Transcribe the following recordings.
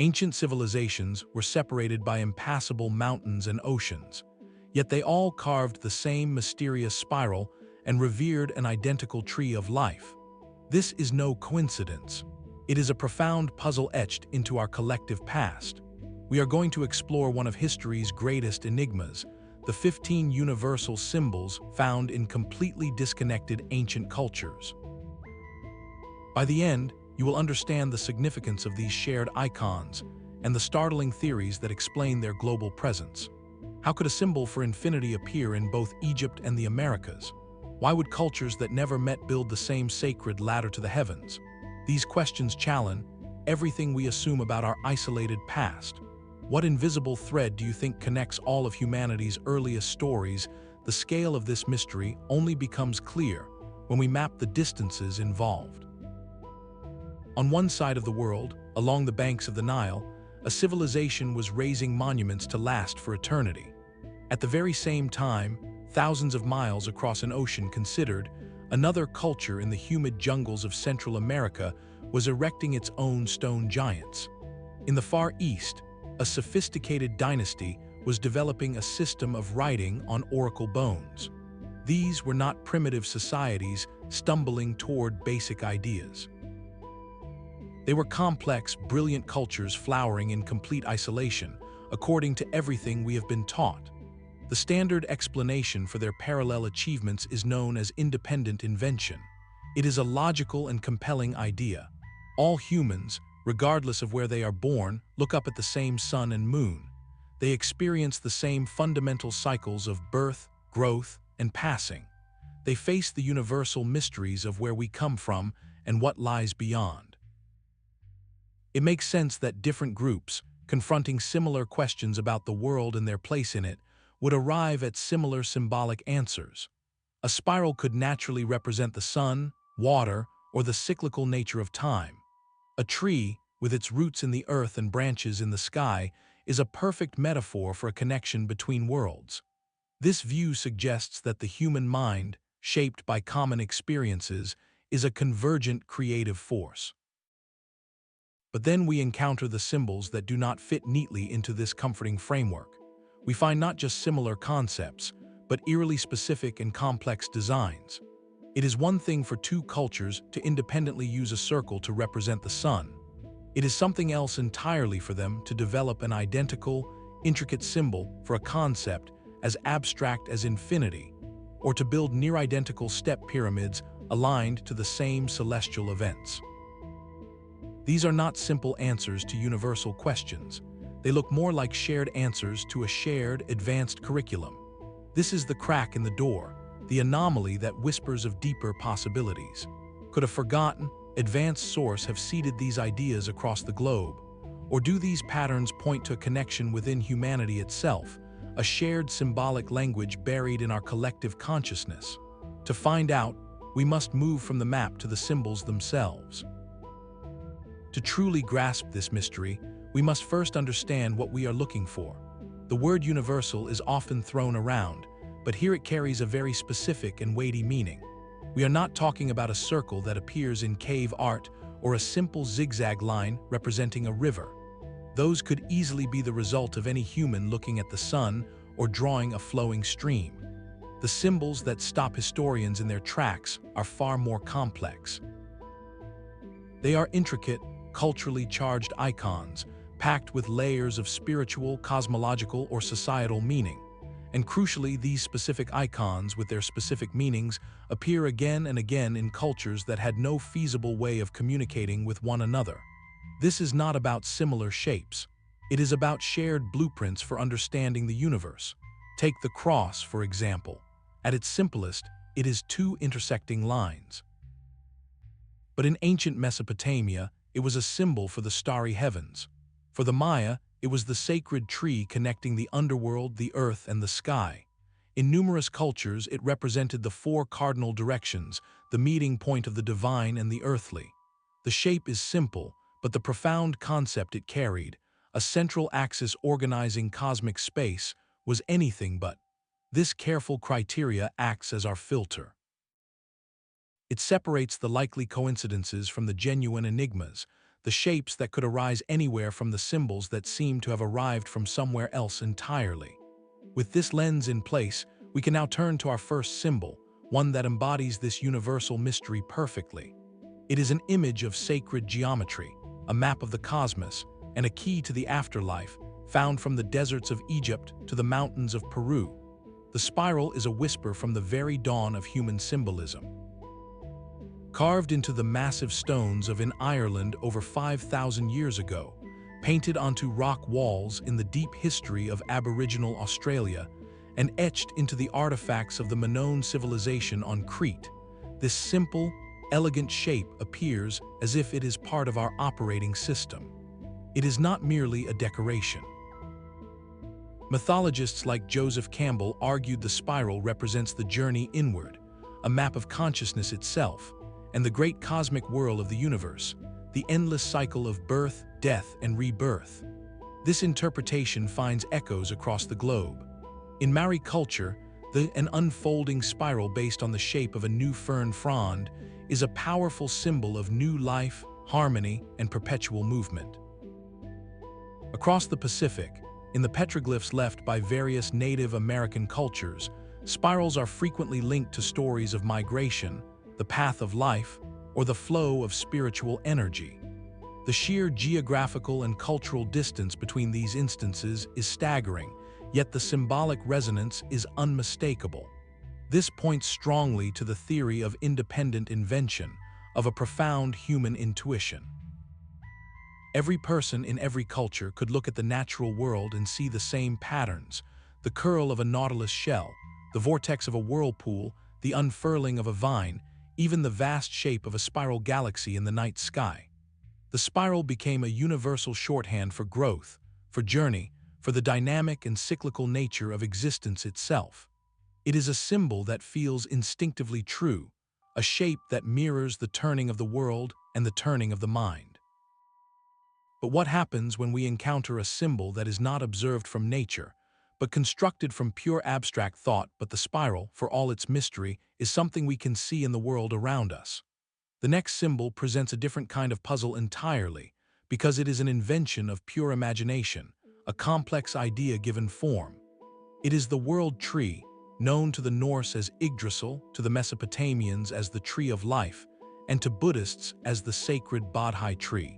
Ancient civilizations were separated by impassable mountains and oceans, yet they all carved the same mysterious spiral and revered an identical tree of life. This is no coincidence. It is a profound puzzle etched into our collective past. We are going to explore one of history's greatest enigmas, the 15 universal symbols found in completely disconnected ancient cultures. By the end, you will understand the significance of these shared icons and the startling theories that explain their global presence. How could a symbol for infinity appear in both Egypt and the Americas? Why would cultures that never met build the same sacred ladder to the heavens? These questions challenge everything we assume about our isolated past. What invisible thread do you think connects all of humanity's earliest stories? The scale of this mystery only becomes clear when we map the distances involved. On one side of the world, along the banks of the Nile, a civilization was raising monuments to last for eternity. At the very same time, thousands of miles across an ocean considered, another culture in the humid jungles of Central America was erecting its own stone giants. In the Far East, a sophisticated dynasty was developing a system of writing on oracle bones. These were not primitive societies stumbling toward basic ideas. They were complex, brilliant cultures flowering in complete isolation, according to everything we have been taught. The standard explanation for their parallel achievements is known as independent invention. It is a logical and compelling idea. All humans, regardless of where they are born, look up at the same sun and moon. They experience the same fundamental cycles of birth, growth, and passing. They face the universal mysteries of where we come from and what lies beyond. It makes sense that different groups, confronting similar questions about the world and their place in it, would arrive at similar symbolic answers. A spiral could naturally represent the sun, water, or the cyclical nature of time. A tree, with its roots in the earth and branches in the sky, is a perfect metaphor for a connection between worlds. This view suggests that the human mind, shaped by common experiences, is a convergent creative force. But then we encounter the symbols that do not fit neatly into this comforting framework. We find not just similar concepts, but eerily specific and complex designs. It is one thing for two cultures to independently use a circle to represent the sun. It is something else entirely for them to develop an identical, intricate symbol for a concept as abstract as infinity, or to build near-identical step pyramids aligned to the same celestial events. These are not simple answers to universal questions. They look more like shared answers to a shared, advanced curriculum. This is the crack in the door, the anomaly that whispers of deeper possibilities. Could a forgotten, advanced source have seeded these ideas across the globe? Or do these patterns point to a connection within humanity itself, a shared symbolic language buried in our collective consciousness? To find out, we must move from the map to the symbols themselves. To truly grasp this mystery, we must first understand what we are looking for. The word universal is often thrown around, but here it carries a very specific and weighty meaning. We are not talking about a circle that appears in cave art or a simple zigzag line representing a river. Those could easily be the result of any human looking at the sun or drawing a flowing stream. The symbols that stop historians in their tracks are far more complex. They are intricate, culturally charged icons, packed with layers of spiritual, cosmological, or societal meaning. And crucially, these specific icons, with their specific meanings, appear again and again in cultures that had no feasible way of communicating with one another. This is not about similar shapes. It is about shared blueprints for understanding the universe. Take the cross, for example. At its simplest, it is two intersecting lines. But in ancient Mesopotamia, it was a symbol for the starry heavens. For the Maya, it was the sacred tree connecting the underworld, the earth, and the sky. In numerous cultures, it represented the four cardinal directions, the meeting point of the divine and the earthly. The shape is simple, but the profound concept it carried, a central axis organizing cosmic space, was anything but. This careful criteria acts as our filter. It separates the likely coincidences from the genuine enigmas. the shapes that could arise anywhere from the symbols that seem to have arrived from somewhere else entirely. With this lens in place, we can now turn to our first symbol, one that embodies this universal mystery perfectly. It is an image of sacred geometry, a map of the cosmos, and a key to the afterlife, found from the deserts of Egypt to the mountains of Peru. The spiral is a whisper from the very dawn of human symbolism. Carved into the massive stones of in Ireland over 5,000 years ago, painted onto rock walls in the deep history of Aboriginal Australia, and etched into the artifacts of the Minoan civilization on Crete, this simple, elegant shape appears as if it is part of our operating system. It is not merely a decoration. Mythologists like Joseph Campbell argued the spiral represents the journey inward, a map of consciousness itself, and the great cosmic whirl of the universe, the endless cycle of birth, death, and rebirth. This interpretation finds echoes across the globe. In Maori culture, an unfolding spiral based on the shape of a new fern frond is a powerful symbol of new life, harmony, and perpetual movement. Across the Pacific, in the petroglyphs left by various Native American cultures, spirals are frequently linked to stories of migration, the path of life, or the flow of spiritual energy. The sheer geographical and cultural distance between these instances is staggering, yet the symbolic resonance is unmistakable. This points strongly to the theory of independent invention, of a profound human intuition. Every person in every culture could look at the natural world and see the same patterns: the curl of a nautilus shell, the vortex of a whirlpool, the unfurling of a vine, even the vast shape of a spiral galaxy in the night sky. The spiral became a universal shorthand for growth, for journey, for the dynamic and cyclical nature of existence itself. It is a symbol that feels instinctively true, a shape that mirrors the turning of the world and the turning of the mind. But what happens when we encounter a symbol that is not observed from nature, but constructed from pure abstract thought? But the spiral, for all its mystery, is something we can see in the world around us. The next symbol presents a different kind of puzzle entirely, because it is an invention of pure imagination, a complex idea given form. It is the world tree, known to the Norse as Yggdrasil, to the Mesopotamians as the tree of life, and to Buddhists as the sacred Bodhi tree.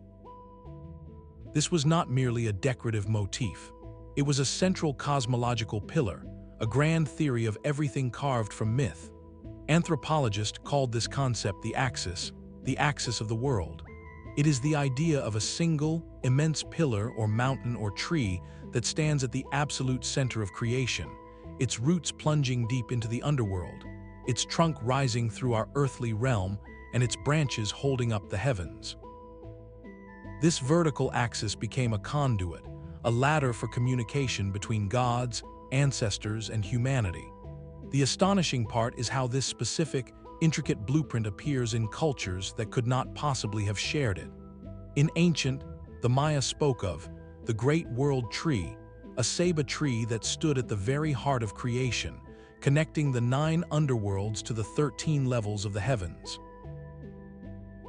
This was not merely a decorative motif. It was a central cosmological pillar, a grand theory of everything carved from myth. Anthropologists called this concept the axis of the world. It is the idea of a single, immense pillar or mountain or tree that stands at the absolute center of creation, its roots plunging deep into the underworld, its trunk rising through our earthly realm, and its branches holding up the heavens. This vertical axis became a conduit, a ladder for communication between gods, ancestors, and humanity. The astonishing part is how this specific, intricate blueprint appears in cultures that could not possibly have shared it. In ancient, the Maya spoke of the great world tree, a ceiba tree that stood at the very heart of creation, connecting the 9 underworlds to the 13 levels of the heavens.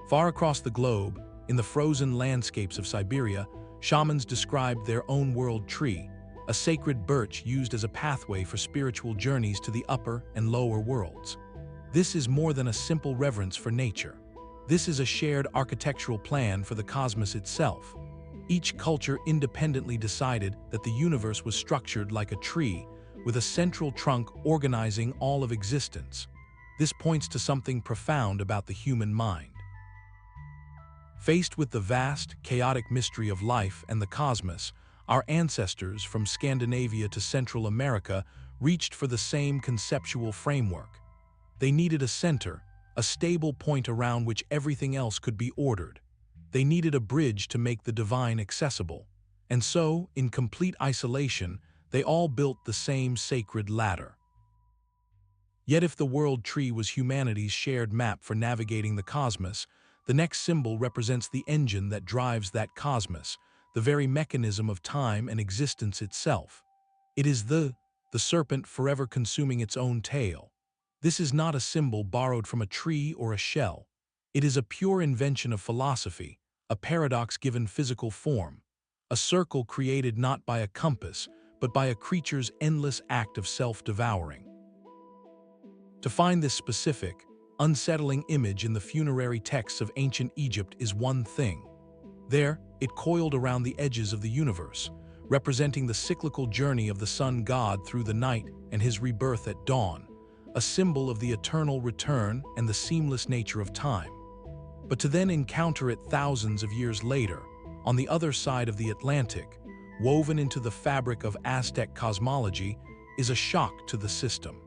Far across the globe, in the frozen landscapes of Siberia, shamans described their own world tree, a sacred birch used as a pathway for spiritual journeys to the upper and lower worlds. This is more than a simple reverence for nature. This is a shared architectural plan for the cosmos itself. Each culture independently decided that the universe was structured like a tree, with a central trunk organizing all of existence. This points to something profound about the human mind. Faced with the vast, chaotic mystery of life and the cosmos, our ancestors from Scandinavia to Central America reached for the same conceptual framework. They needed a center, a stable point around which everything else could be ordered. They needed a bridge to make the divine accessible. And so, in complete isolation, they all built the same sacred ladder. Yet if the world tree was humanity's shared map for navigating the cosmos, the next symbol represents the engine that drives that cosmos, the very mechanism of time and existence itself. It is the serpent forever consuming its own tail. This is not a symbol borrowed from a tree or a shell. It is a pure invention of philosophy, a paradox given physical form, a circle created not by a compass, but by a creature's endless act of self-devouring. To find this specific, unsettling image in the funerary texts of ancient Egypt is one thing. There, it coiled around the edges of the universe, representing the cyclical journey of the sun god through the night and his rebirth at dawn, a symbol of the eternal return and the seamless nature of time. But to then encounter it thousands of years later, on the other side of the Atlantic, woven into the fabric of Aztec cosmology, is a shock to the system.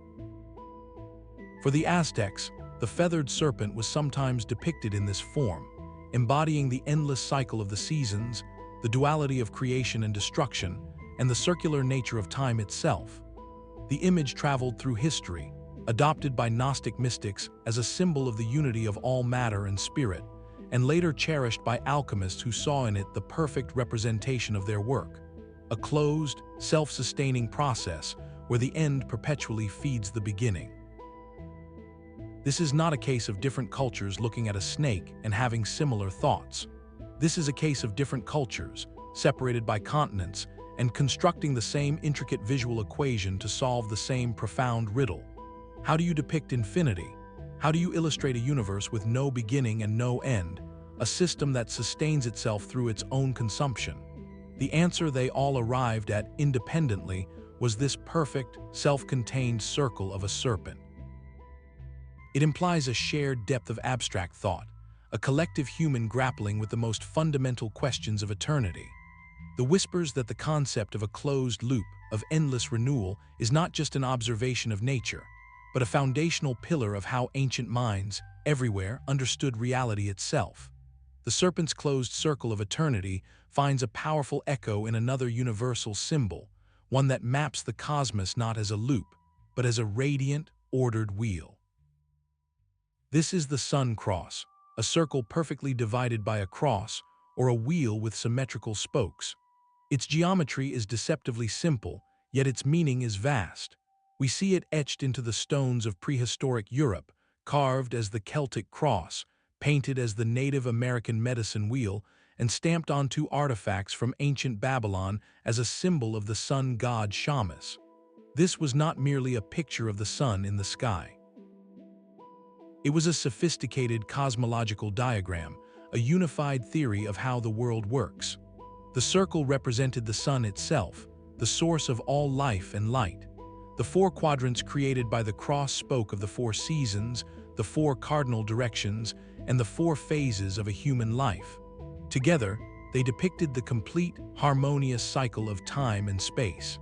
For the Aztecs, the feathered serpent was sometimes depicted in this form, embodying the endless cycle of the seasons, the duality of creation and destruction, and the circular nature of time itself. The image traveled through history, adopted by Gnostic mystics as a symbol of the unity of all matter and spirit, and later cherished by alchemists who saw in it the perfect representation of their work, a closed, self-sustaining process where the end perpetually feeds the beginning. This is not a case of different cultures looking at a snake and having similar thoughts. This is a case of different cultures, separated by continents, and constructing the same intricate visual equation to solve the same profound riddle. How do you depict infinity? How do you illustrate a universe with no beginning and no end, a system that sustains itself through its own consumption? The answer they all arrived at independently was this perfect, self-contained circle of a serpent. It implies a shared depth of abstract thought, a collective human grappling with the most fundamental questions of eternity. The whispers that the concept of a closed loop, of endless renewal, is not just an observation of nature, but a foundational pillar of how ancient minds, everywhere, understood reality itself. The serpent's closed circle of eternity finds a powerful echo in another universal symbol, one that maps the cosmos not as a loop, but as a radiant, ordered wheel. This is the sun cross, a circle perfectly divided by a cross, or a wheel with symmetrical spokes. Its geometry is deceptively simple, yet its meaning is vast. We see it etched into the stones of prehistoric Europe, carved as the Celtic cross, painted as the Native American medicine wheel, and stamped onto artifacts from ancient Babylon as a symbol of the sun god Shamash. This was not merely a picture of the sun in the sky. It was a sophisticated cosmological diagram, a unified theory of how the world works. The circle represented the sun itself, the source of all life and light. The four quadrants created by the cross spoke of the four seasons, the four cardinal directions, and the four phases of a human life. Together, they depicted the complete, harmonious cycle of time and space.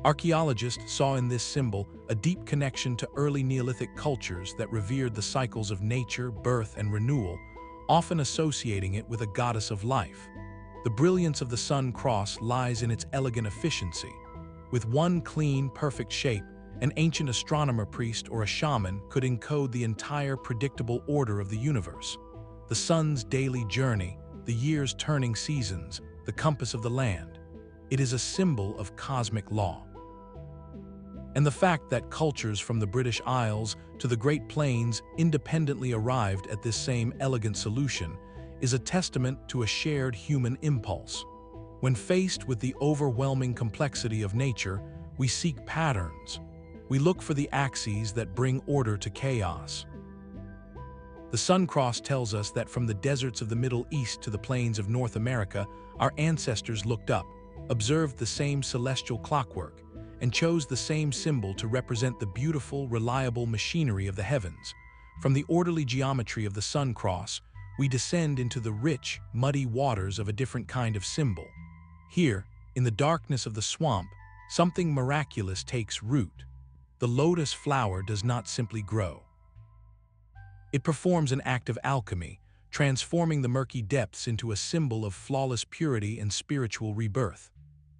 Archaeologists saw in this symbol a deep connection to early Neolithic cultures that revered the cycles of nature, birth, and renewal, often associating it with a goddess of life. The brilliance of the sun cross lies in its elegant efficiency. With one clean, perfect shape, an ancient astronomer priest or a shaman could encode the entire predictable order of the universe. The sun's daily journey, the year's turning seasons, the compass of the land. It is a symbol of cosmic law. And the fact that cultures from the British Isles to the Great Plains independently arrived at this same elegant solution is a testament to a shared human impulse. When faced with the overwhelming complexity of nature, we seek patterns. We look for the axes that bring order to chaos. The Sun Cross tells us that from the deserts of the Middle East to the plains of North America, our ancestors looked up, observed the same celestial clockwork, and chose the same symbol to represent the beautiful, reliable machinery of the heavens. From the orderly geometry of the Sun Cross, we descend into the rich, muddy waters of a different kind of symbol. Here, in the darkness of the swamp, something miraculous takes root. The lotus flower does not simply grow. It performs an act of alchemy, transforming the murky depths into a symbol of flawless purity and spiritual rebirth.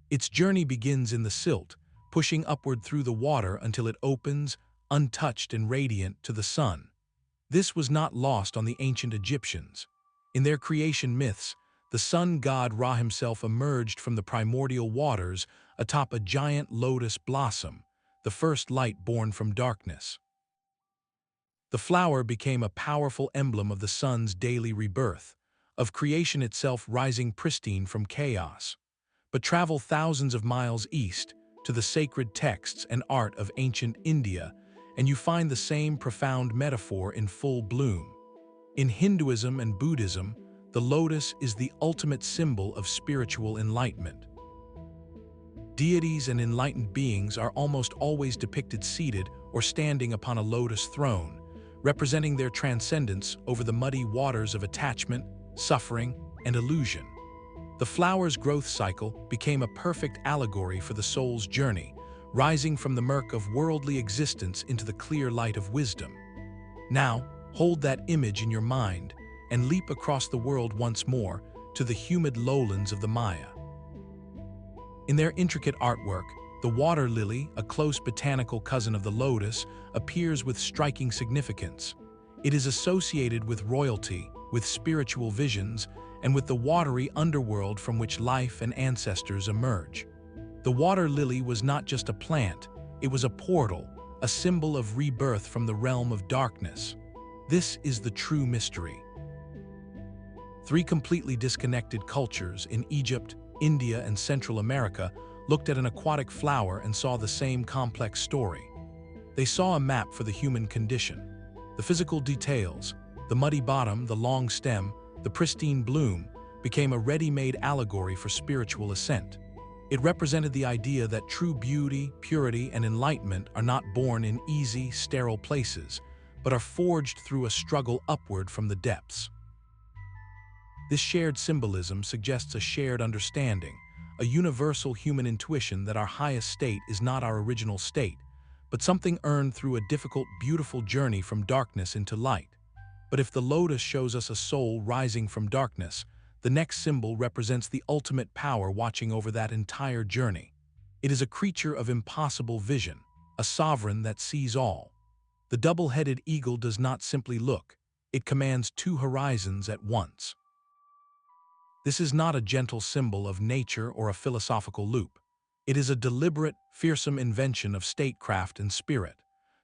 Its journey begins in the silt, pushing upward through the water until it opens, untouched and radiant, to the sun. This was not lost on the ancient Egyptians. In their creation myths, the sun god Ra himself emerged from the primordial waters atop a giant lotus blossom, the first light born from darkness. The flower became a powerful emblem of the sun's daily rebirth, of creation itself rising pristine from chaos. But travel thousands of miles east to the sacred texts and art of ancient India, and you find the same profound metaphor in full bloom. In Hinduism and Buddhism, the lotus is the ultimate symbol of spiritual enlightenment. Deities and enlightened beings are almost always depicted seated or standing upon a lotus throne, representing their transcendence over the muddy waters of attachment, suffering, and illusion. The flower's growth cycle became a perfect allegory for the soul's journey, rising from the murk of worldly existence into the clear light of wisdom. Now, hold that image in your mind and leap across the world once more to the humid lowlands of the Maya. In their intricate artwork, the water lily, a close botanical cousin of the lotus, appears with striking significance. It is associated with royalty, with spiritual visions, and with the watery underworld from which life and ancestors emerge. The water lily was not just a plant, it was a portal, a symbol of rebirth from the realm of darkness. This is the true mystery. Three completely disconnected cultures in Egypt, India, and Central America looked at an aquatic flower and saw the same complex story. They saw a map for the human condition. The physical details, the muddy bottom, the long stem, the pristine bloom, became a ready-made allegory for spiritual ascent. It represented the idea that true beauty, purity, and enlightenment are not born in easy, sterile places, but are forged through a struggle upward from the depths. This shared symbolism suggests a shared understanding, a universal human intuition that our highest state is not our original state, but something earned through a difficult, beautiful journey from darkness into light. But if the lotus shows us a soul rising from darkness, the next symbol represents the ultimate power watching over that entire journey. It is a creature of impossible vision, a sovereign that sees all. The double-headed eagle does not simply look, it commands two horizons at once. This is not a gentle symbol of nature or a philosophical loop. It is a deliberate, fearsome invention of statecraft and spirit.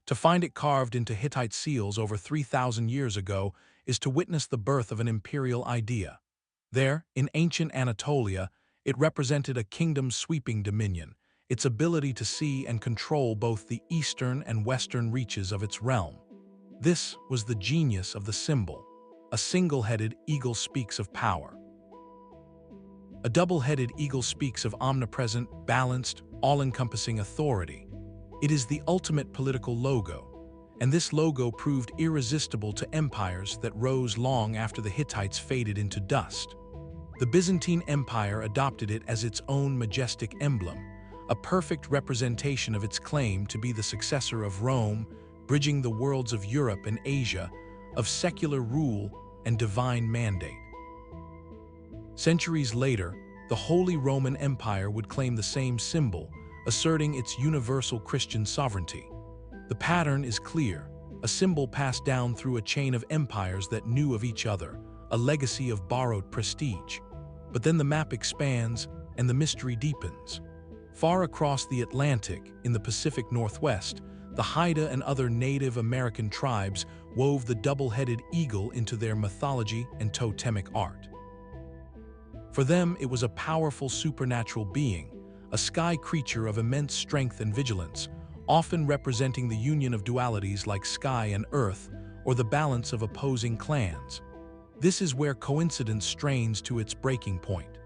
To find it carved into Hittite seals over 3,000 years ago is to witness the birth of an imperial idea. There, in ancient Anatolia, it represented a kingdom's sweeping dominion, its ability to see and control both the eastern and western reaches of its realm. This was the genius of the symbol. A single-headed eagle speaks of power. A double-headed eagle speaks of omnipresent, balanced, all-encompassing authority. It is the ultimate political logo, and this logo proved irresistible to empires that rose long after the Hittites faded into dust. The Byzantine Empire adopted it as its own majestic emblem, a perfect representation of its claim to be the successor of Rome, bridging the worlds of Europe and Asia, of secular rule and divine mandate. Centuries later, the Holy Roman Empire would claim the same symbol, asserting its universal Christian sovereignty. The pattern is clear, a symbol passed down through a chain of empires that knew of each other, a legacy of borrowed prestige. But then the map expands and the mystery deepens. Far across the Atlantic, in the Pacific Northwest, the Haida and other Native American tribes wove the double-headed eagle into their mythology and totemic art. For them, it was a powerful supernatural being, a sky creature of immense strength and vigilance, often representing the union of dualities like sky and earth, or the balance of opposing clans. This is where coincidence strains to its breaking point.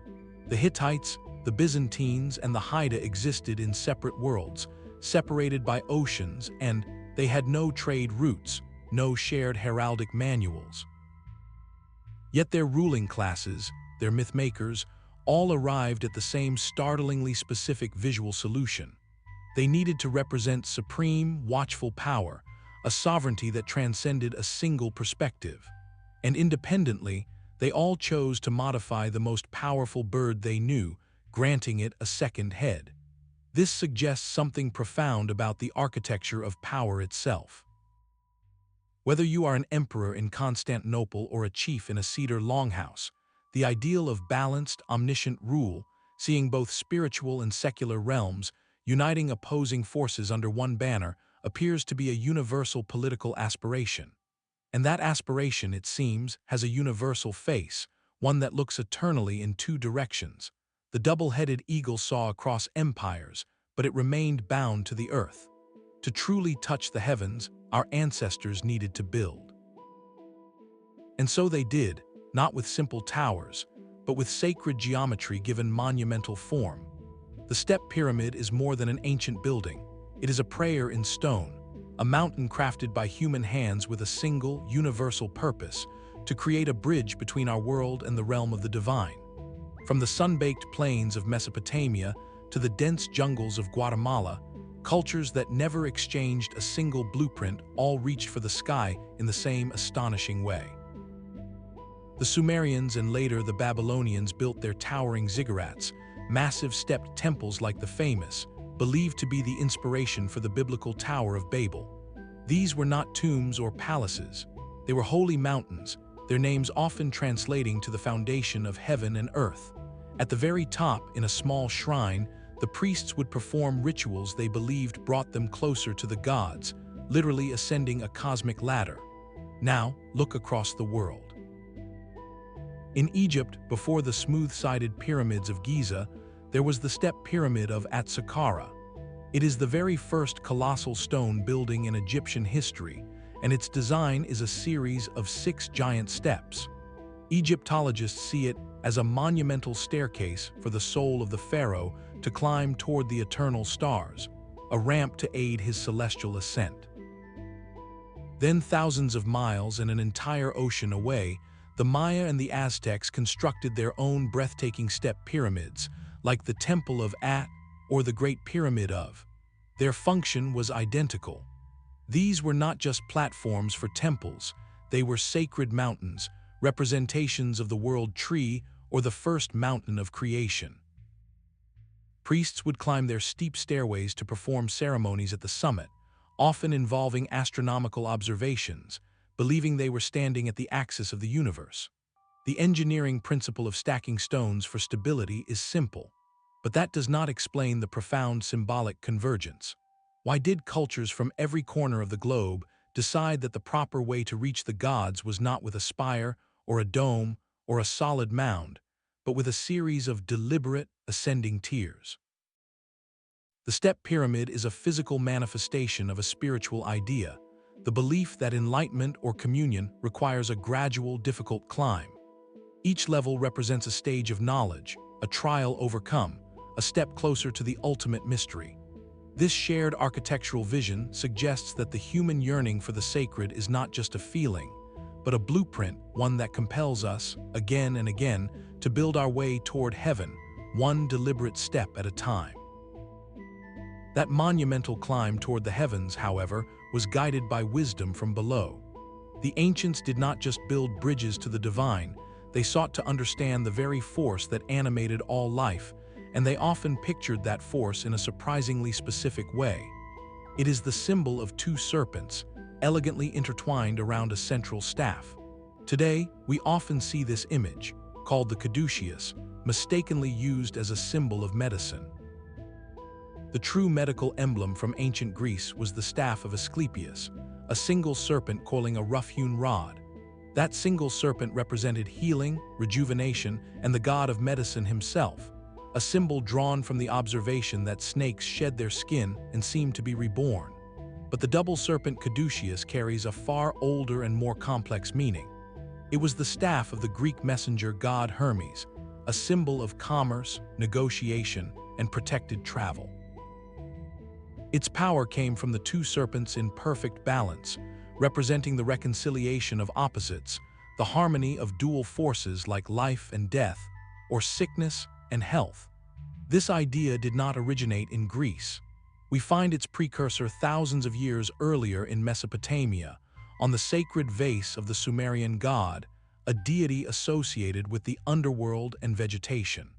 The Hittites, the Byzantines, and the Haida existed in separate worlds, separated by oceans, and they had no trade routes, no shared heraldic manuals. Yet their ruling classes, their mythmakers, all arrived at the same startlingly specific visual solution. They needed to represent supreme, watchful power, a sovereignty that transcended a single perspective. And independently, they all chose to modify the most powerful bird they knew, granting it a second head. This suggests something profound about the architecture of power itself. Whether you are an emperor in Constantinople or a chief in a cedar longhouse, the ideal of balanced, omniscient rule, seeing both spiritual and secular realms, uniting opposing forces under one banner, appears to be a universal political aspiration. And that aspiration, it seems, has a universal face, one that looks eternally in two directions. The double-headed eagle saw across empires, but it remained bound to the earth. To truly touch the heavens, our ancestors needed to build. And so they did, not with simple towers, but with sacred geometry given monumental form. The step pyramid is more than an ancient building. It is a prayer in stone, a mountain crafted by human hands with a single, universal purpose: to create a bridge between our world and the realm of the divine. From the sun-baked plains of Mesopotamia to the dense jungles of Guatemala, cultures that never exchanged a single blueprint all reached for the sky in the same astonishing way. The Sumerians and later the Babylonians built their towering ziggurats, massive stepped temples like the famous, believed to be the inspiration for the biblical Tower of Babel. These were not tombs or palaces. They were holy mountains, their names often translating to the foundation of heaven and earth. At the very top, in a small shrine, the priests would perform rituals they believed brought them closer to the gods, literally ascending a cosmic ladder. Now, look across the world. In Egypt, before the smooth-sided pyramids of Giza, there was the step pyramid of At-Saqqara. It is the very first colossal stone building in Egyptian history, and its design is a series of 6 giant steps. Egyptologists see it as a monumental staircase for the soul of the pharaoh to climb toward the eternal stars, a ramp to aid his celestial ascent. Then, thousands of miles and an entire ocean away, the Maya and the Aztecs constructed their own breathtaking step pyramids, like the Temple of At or the Great Pyramid of. Their function was identical. These were not just platforms for temples, they were sacred mountains, representations of the world tree or the first mountain of creation. Priests would climb their steep stairways to perform ceremonies at the summit, often involving astronomical observations, believing they were standing at the axis of the universe. The engineering principle of stacking stones for stability is simple, but that does not explain the profound symbolic convergence. Why did cultures from every corner of the globe decide that the proper way to reach the gods was not with a spire or a dome or a solid mound, but with a series of deliberate, ascending tiers? The step pyramid is a physical manifestation of a spiritual idea, the belief that enlightenment or communion requires a gradual, difficult climb. Each level represents a stage of knowledge, a trial overcome, a step closer to the ultimate mystery. This shared architectural vision suggests that the human yearning for the sacred is not just a feeling, but a blueprint, one that compels us, again and again, to build our way toward heaven, one deliberate step at a time. That monumental climb toward the heavens, however, was guided by wisdom from below. The ancients did not just build bridges to the divine, they sought to understand the very force that animated all life, and they often pictured that force in a surprisingly specific way. It is the symbol of 2 serpents, elegantly intertwined around a central staff. Today, we often see this image, called the Caduceus, mistakenly used as a symbol of medicine. The true medical emblem from ancient Greece was the staff of Asclepius, a single serpent coiling a rough-hewn rod. That single serpent represented healing, rejuvenation, and the god of medicine himself, a symbol drawn from the observation that snakes shed their skin and seem to be reborn. But the double serpent Caduceus carries a far older and more complex meaning. It was the staff of the Greek messenger god Hermes, a symbol of commerce, negotiation, and protected travel. Its power came from the 2 serpents in perfect balance, representing the reconciliation of opposites, the harmony of dual forces like life and death, or sickness and health. This idea did not originate in Greece. We find its precursor thousands of years earlier in Mesopotamia, on the sacred vase of the Sumerian god, a deity associated with the underworld and vegetation.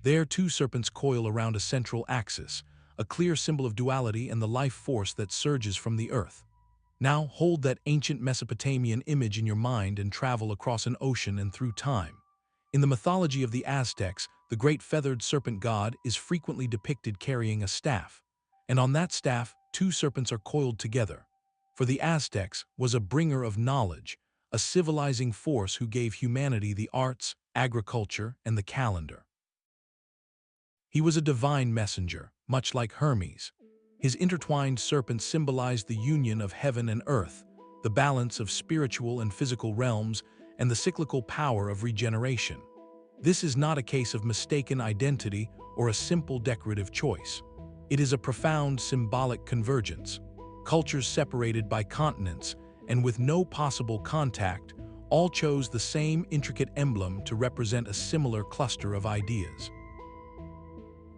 There, 2 serpents coil around a central axis, a clear symbol of duality and the life force that surges from the earth. Now hold that ancient Mesopotamian image in your mind and travel across an ocean and through time. In the mythology of the Aztecs, the great feathered serpent god is frequently depicted carrying a staff, and on that staff, 2 serpents are coiled together. For the Aztecs was a bringer of knowledge, a civilizing force who gave humanity the arts, agriculture, and the calendar. He was a divine messenger, much like Hermes. His intertwined serpents symbolized the union of heaven and earth, the balance of spiritual and physical realms, and the cyclical power of regeneration. This is not a case of mistaken identity or a simple decorative choice. It is a profound symbolic convergence. Cultures separated by continents and with no possible contact all chose the same intricate emblem to represent a similar cluster of ideas.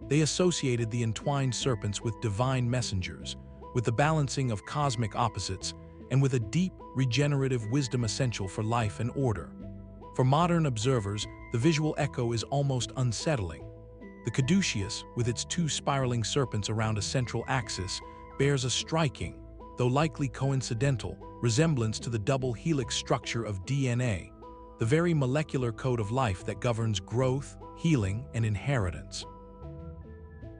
They associated the entwined serpents with divine messengers, with the balancing of cosmic opposites, and with a deep, regenerative wisdom essential for life and order. For modern observers, the visual echo is almost unsettling. The Caduceus, with its two spiraling serpents around a central axis, bears a striking, though likely coincidental, resemblance to the double helix structure of DNA, the very molecular code of life that governs growth, healing, and inheritance.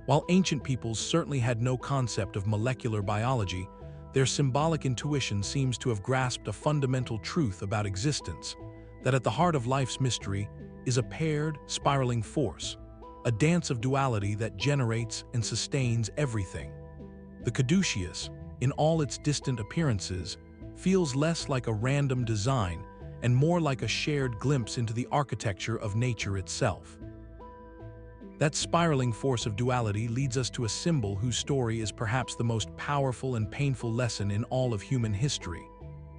While ancient peoples certainly had no concept of molecular biology, their symbolic intuition seems to have grasped a fundamental truth about existence, that at the heart of life's mystery is a paired, spiraling force, a dance of duality that generates and sustains everything. The Caduceus, in all its distant appearances, feels less like a random design and more like a shared glimpse into the architecture of nature itself. That spiraling force of duality leads us to a symbol whose story is perhaps the most powerful and painful lesson in all of human history.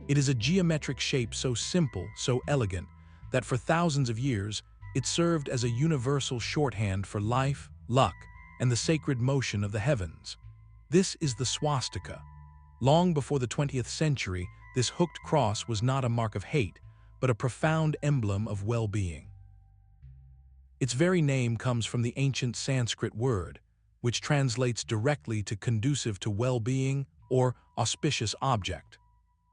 It is a geometric shape so simple, so elegant, that for thousands of years, it served as a universal shorthand for life, luck, and the sacred motion of the heavens. This is the swastika. Long before the 20th century, this hooked cross was not a mark of hate, but a profound emblem of well-being. Its very name comes from the ancient Sanskrit word, which translates directly to conducive to well-being or auspicious object.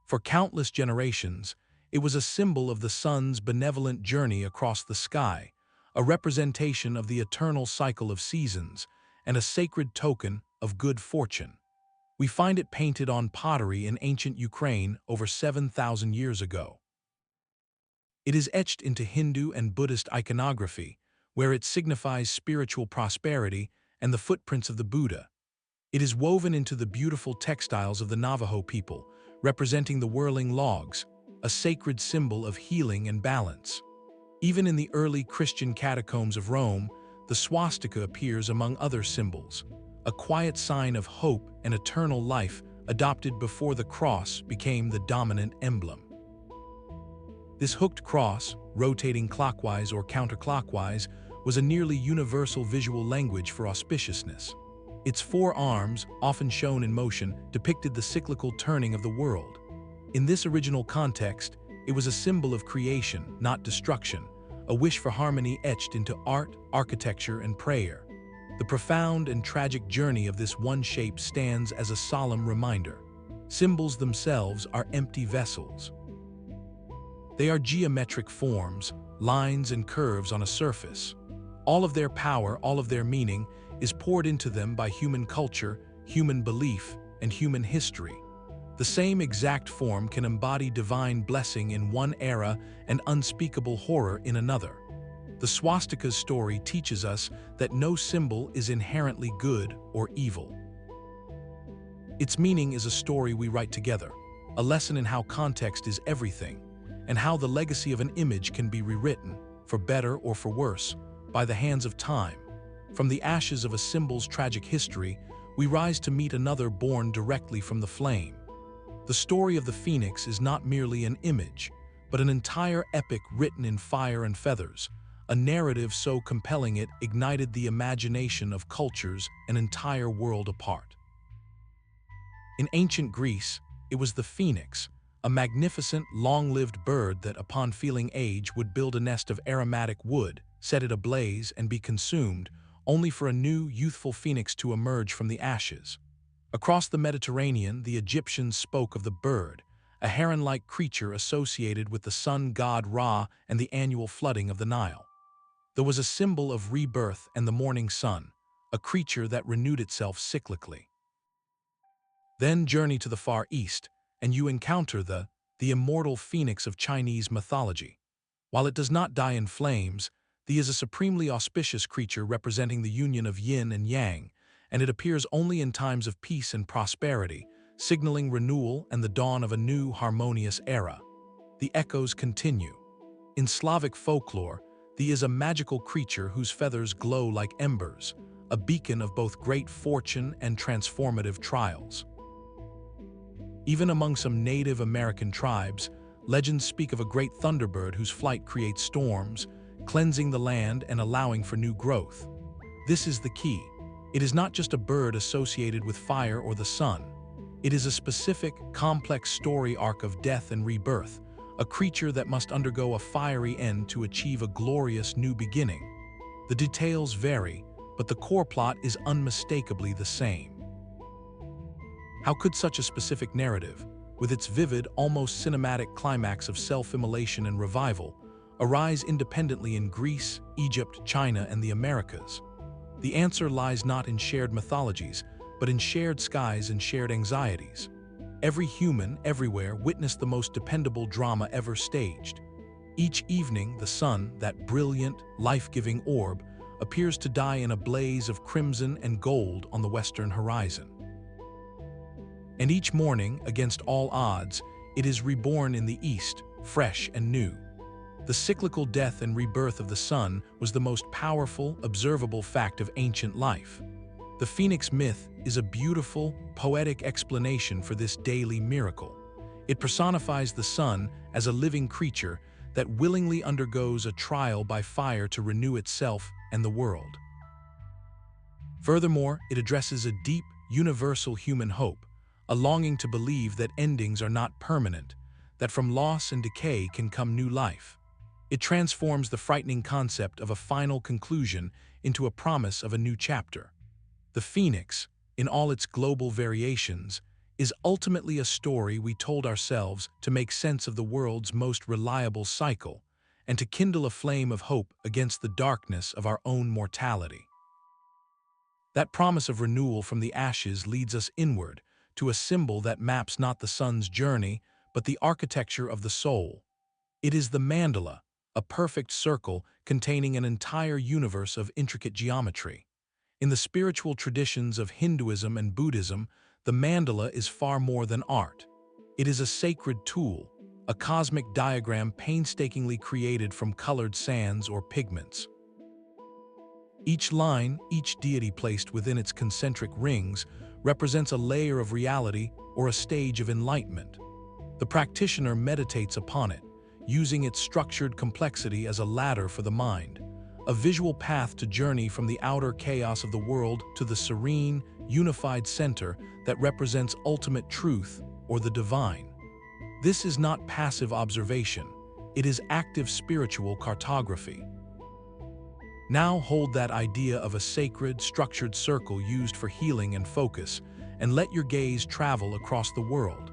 For countless generations, it was a symbol of the sun's benevolent journey across the sky, a representation of the eternal cycle of seasons, and a sacred token of good fortune. We find it painted on pottery in ancient Ukraine over 7,000 years ago. It is etched into Hindu and Buddhist iconography, where it signifies spiritual prosperity and the footprints of the Buddha. It is woven into the beautiful textiles of the Navajo people, representing the whirling logs, a sacred symbol of healing and balance. Even in the early Christian catacombs of Rome, the swastika appears among other symbols, a quiet sign of hope and eternal life adopted before the cross became the dominant emblem. This hooked cross, rotating clockwise or counterclockwise, was a nearly universal visual language for auspiciousness. Its four arms, often shown in motion, depicted the cyclical turning of the world. In this original context, it was a symbol of creation, not destruction, a wish for harmony etched into art, architecture, and prayer. The profound and tragic journey of this one shape stands as a solemn reminder. Symbols themselves are empty vessels. They are geometric forms, lines and curves on a surface. All of their power, all of their meaning, is poured into them by human culture, human belief, and human history. The same exact form can embody divine blessing in one era and unspeakable horror in another. The swastika's story teaches us that no symbol is inherently good or evil. Its meaning is a story we write together, a lesson in how context is everything, and how the legacy of an image can be rewritten, for better or for worse, by the hands of time. From the ashes of a symbol's tragic history, we rise to meet another born directly from the flame. The story of the phoenix is not merely an image, but an entire epic written in fire and feathers, a narrative so compelling it ignited the imagination of cultures an entire world apart. In ancient Greece, it was the phoenix, a magnificent, long-lived bird that, upon feeling age, would build a nest of aromatic wood, set it ablaze, and be consumed, only for a new, youthful phoenix to emerge from the ashes. Across the Mediterranean, the Egyptians spoke of the bird, a heron-like creature associated with the sun god Ra and the annual flooding of the Nile. There was a symbol of rebirth and the morning sun, a creature that renewed itself cyclically. Then journey to the Far East, and you encounter the the immortal phoenix of Chinese mythology. While it does not die in flames, the is a supremely auspicious creature representing the union of yin and yang, and it appears only in times of peace and prosperity, signaling renewal and the dawn of a new, harmonious era. The echoes continue. In Slavic folklore, the is a magical creature whose feathers glow like embers, a beacon of both great fortune and transformative trials. Even among some Native American tribes, legends speak of a great thunderbird whose flight creates storms, cleansing the land and allowing for new growth. This is the key. It is not just a bird associated with fire or the sun. It is a specific, complex story arc of death and rebirth, a creature that must undergo a fiery end to achieve a glorious new beginning. The details vary, but the core plot is unmistakably the same. How could such a specific narrative, with its vivid, almost cinematic climax of self-immolation and revival, arise independently in Greece, Egypt, China, and the Americas? The answer lies not in shared mythologies, but in shared skies and shared anxieties. Every human, everywhere, witnessed the most dependable drama ever staged. Each evening, the sun, that brilliant, life-giving orb, appears to die in a blaze of crimson and gold on the western horizon. And each morning, against all odds, it is reborn in the east, fresh and new. The cyclical death and rebirth of the sun was the most powerful, observable fact of ancient life. The phoenix myth is a beautiful, poetic explanation for this daily miracle. It personifies the sun as a living creature that willingly undergoes a trial by fire to renew itself and the world. Furthermore, it addresses a deep, universal human hope, a longing to believe that endings are not permanent, that from loss and decay can come new life. It transforms the frightening concept of a final conclusion into a promise of a new chapter. The phoenix, in all its global variations, is ultimately a story we told ourselves to make sense of the world's most reliable cycle and to kindle a flame of hope against the darkness of our own mortality. That promise of renewal from the ashes leads us inward to a symbol that maps not the sun's journey, but the architecture of the soul. It is the mandala, a perfect circle containing an entire universe of intricate geometry. In the spiritual traditions of Hinduism and Buddhism, the mandala is far more than art. It is a sacred tool, a cosmic diagram painstakingly created from colored sands or pigments. Each line, each deity placed within its concentric rings, represents a layer of reality or a stage of enlightenment. The practitioner meditates upon it, using its structured complexity as a ladder for the mind, a visual path to journey from the outer chaos of the world to the serene, unified center that represents ultimate truth or the divine. This is not passive observation, it is active spiritual cartography. Now hold that idea of a sacred, structured circle used for healing and focus, and let your gaze travel across the world.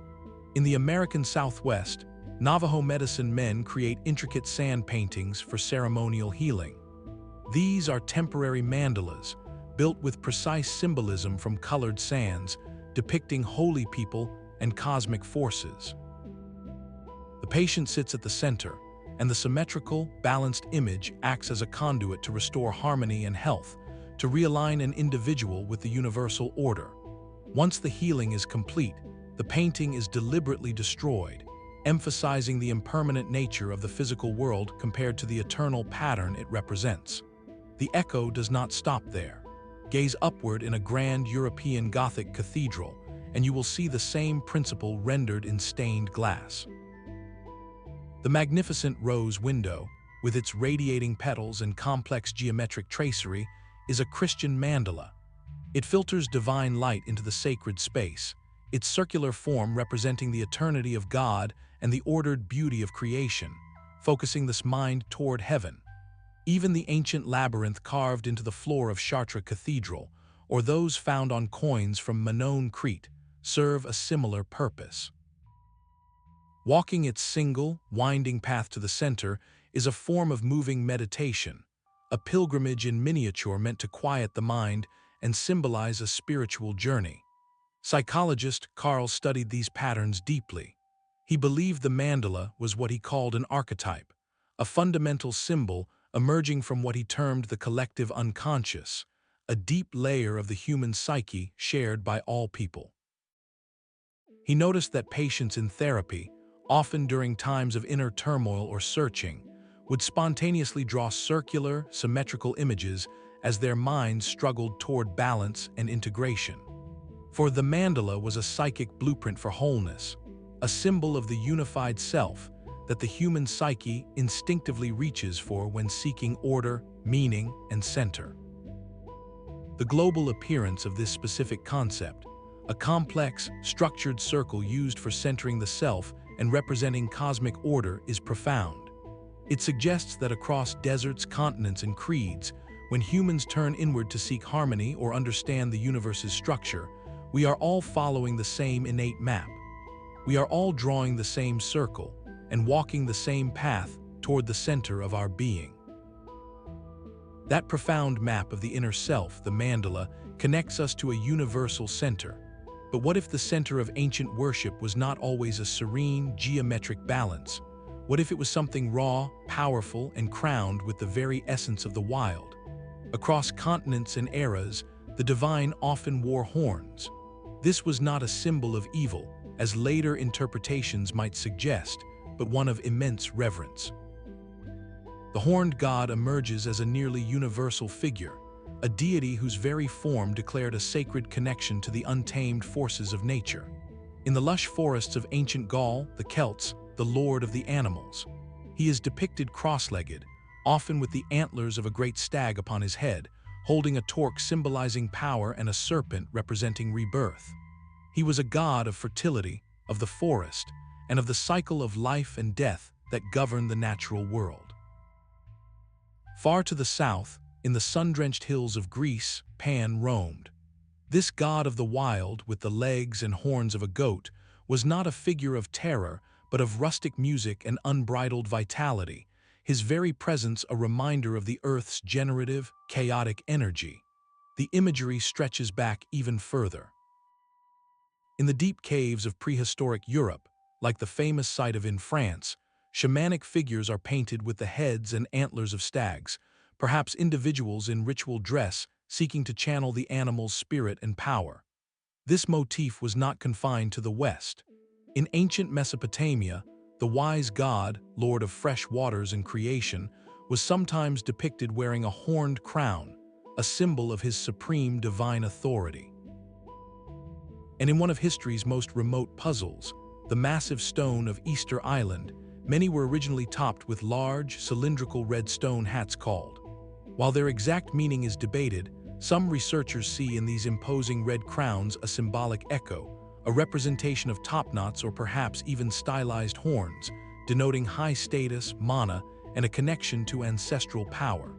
In the American Southwest, Navajo medicine men create intricate sand paintings for ceremonial healing. These are temporary mandalas, built with precise symbolism from colored sands, depicting holy people and cosmic forces. The patient sits at the center, and the symmetrical, balanced image acts as a conduit to restore harmony and health, to realign an individual with the universal order. Once the healing is complete, the painting is deliberately destroyed, emphasizing the impermanent nature of the physical world compared to the eternal pattern it represents. The echo does not stop there. Gaze upward in a grand European Gothic cathedral, and you will see the same principle rendered in stained glass. The magnificent rose window, with its radiating petals and complex geometric tracery, is a Christian mandala. It filters divine light into the sacred space, its circular form representing the eternity of God and the ordered beauty of creation, focusing this mind toward heaven. Even the ancient labyrinth carved into the floor of Chartres Cathedral, or those found on coins from Minoan Crete, serve a similar purpose. Walking its single, winding path to the center is a form of moving meditation, a pilgrimage in miniature meant to quiet the mind and symbolize a spiritual journey. Psychologist Carl studied these patterns deeply. He believed the mandala was what he called an archetype, a fundamental symbol emerging from what he termed the collective unconscious, a deep layer of the human psyche shared by all people. He noticed that patients in therapy, often during times of inner turmoil or searching, would spontaneously draw circular, symmetrical images as their minds struggled toward balance and integration. For the mandala was a psychic blueprint for wholeness, a symbol of the unified self that the human psyche instinctively reaches for when seeking order, meaning, and center. The global appearance of this specific concept, a complex, structured circle used for centering the self and representing cosmic order, is profound. It suggests that across deserts, continents, and creeds, when humans turn inward to seek harmony or understand the universe's structure, we are all following the same innate map. We are all drawing the same circle and walking the same path toward the center of our being. That profound map of the inner self, the mandala, connects us to a universal center. But what if the center of ancient worship was not always a serene, geometric balance? What if it was something raw, powerful, and crowned with the very essence of the wild? Across continents and eras, the divine often wore horns. This was not a symbol of evil, as later interpretations might suggest, but one of immense reverence. The horned god emerges as a nearly universal figure, a deity whose very form declared a sacred connection to the untamed forces of nature. In the lush forests of ancient Gaul, the Celts, the lord of the animals, he is depicted cross-legged, often with the antlers of a great stag upon his head, holding a torque symbolizing power and a serpent representing rebirth. He was a god of fertility, of the forest, and of the cycle of life and death that governed the natural world. Far to the south, in the sun-drenched hills of Greece, Pan roamed. This god of the wild, with the legs and horns of a goat, was not a figure of terror, but of rustic music and unbridled vitality, his very presence a reminder of the earth's generative, chaotic energy. The imagery stretches back even further. In the deep caves of prehistoric Europe, like the famous site of in France, shamanic figures are painted with the heads and antlers of stags, perhaps individuals in ritual dress seeking to channel the animal's spirit and power. This motif was not confined to the West. In ancient Mesopotamia, the wise god, lord of fresh waters and creation, was sometimes depicted wearing a horned crown, a symbol of his supreme divine authority. And in one of history's most remote puzzles, the massive stone of Easter Island, many were originally topped with large, cylindrical red stone hats called. While their exact meaning is debated, some researchers see in these imposing red crowns a symbolic echo, a representation of topknots or perhaps even stylized horns, denoting high status, mana, and a connection to ancestral power.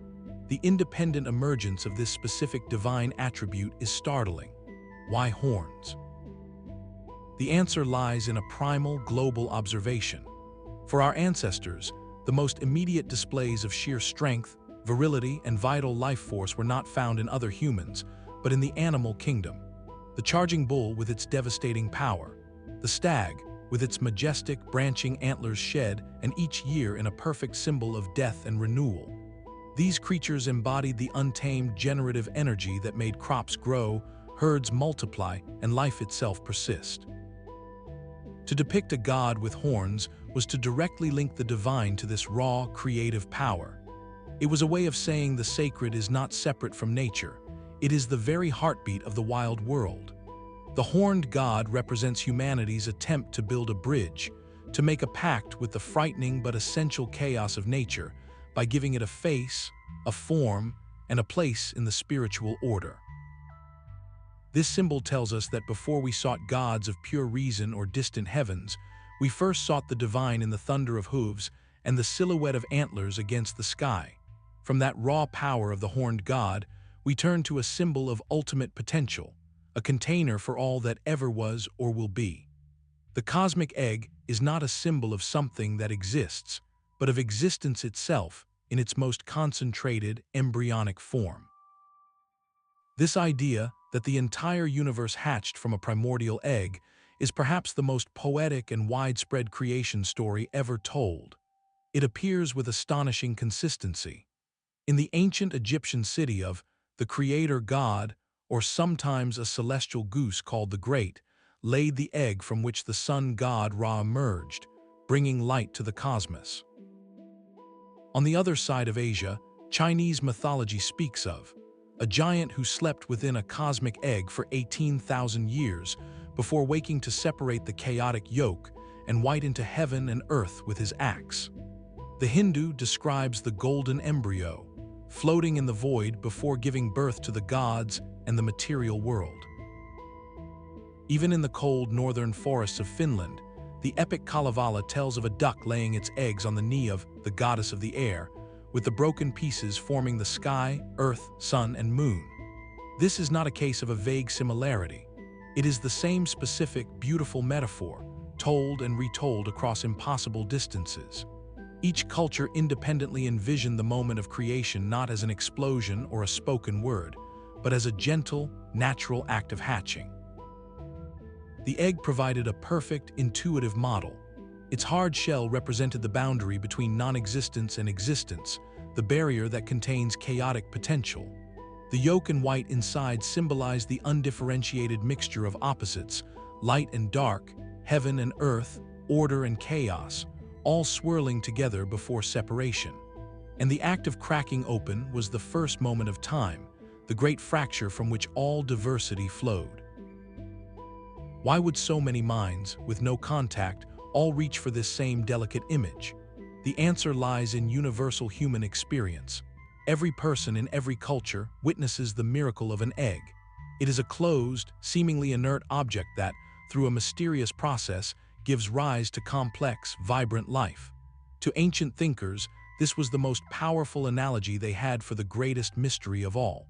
The independent emergence of this specific divine attribute is startling. Why horns? The answer lies in a primal, global observation. For our ancestors, the most immediate displays of sheer strength, virility, and vital life force were not found in other humans, but in the animal kingdom. The charging bull with its devastating power, the stag with its majestic, branching antlers shed and each year in a perfect symbol of death and renewal. These creatures embodied the untamed generative energy that made crops grow, herds multiply, and life itself persist. To depict a god with horns was to directly link the divine to this raw, creative power. It was a way of saying the sacred is not separate from nature. It is the very heartbeat of the wild world. The horned god represents humanity's attempt to build a bridge, to make a pact with the frightening but essential chaos of nature by giving it a face, a form, and a place in the spiritual order. This symbol tells us that before we sought gods of pure reason or distant heavens, we first sought the divine in the thunder of hooves and the silhouette of antlers against the sky. From that raw power of the horned god, we turn to a symbol of ultimate potential, a container for all that ever was or will be. The cosmic egg is not a symbol of something that exists, but of existence itself in its most concentrated, embryonic form. This idea that the entire universe hatched from a primordial egg is perhaps the most poetic and widespread creation story ever told. It appears with astonishing consistency. In the ancient Egyptian city of the creator god, or sometimes a celestial goose called the Great, laid the egg from which the sun god Ra emerged, bringing light to the cosmos. On the other side of Asia, Chinese mythology speaks of a giant who slept within a cosmic egg for 18,000 years before waking to separate the chaotic yolk and white into heaven and earth with his axe. The Hindu describes the golden embryo, floating in the void before giving birth to the gods and the material world. Even in the cold northern forests of Finland, the epic Kalevala tells of a duck laying its eggs on the knee of the goddess of the air, with the broken pieces forming the sky, earth, sun, and moon. This is not a case of a vague similarity. It is the same specific, beautiful metaphor, told and retold across impossible distances. Each culture independently envisioned the moment of creation not as an explosion or a spoken word, but as a gentle, natural act of hatching. The egg provided a perfect, intuitive model. Its hard shell represented the boundary between non-existence and existence, the barrier that contains chaotic potential. The yolk and white inside symbolized the undifferentiated mixture of opposites, light and dark, heaven and earth, order and chaos, all swirling together before separation. And the act of cracking open was the first moment of time, the great fracture from which all diversity flowed. Why would so many minds, with no contact, all reach for this same delicate image? The answer lies in universal human experience. Every person in every culture witnesses the miracle of an egg. It is a closed, seemingly inert object that, through a mysterious process, gives rise to complex, vibrant life. To ancient thinkers, this was the most powerful analogy they had for the greatest mystery of all.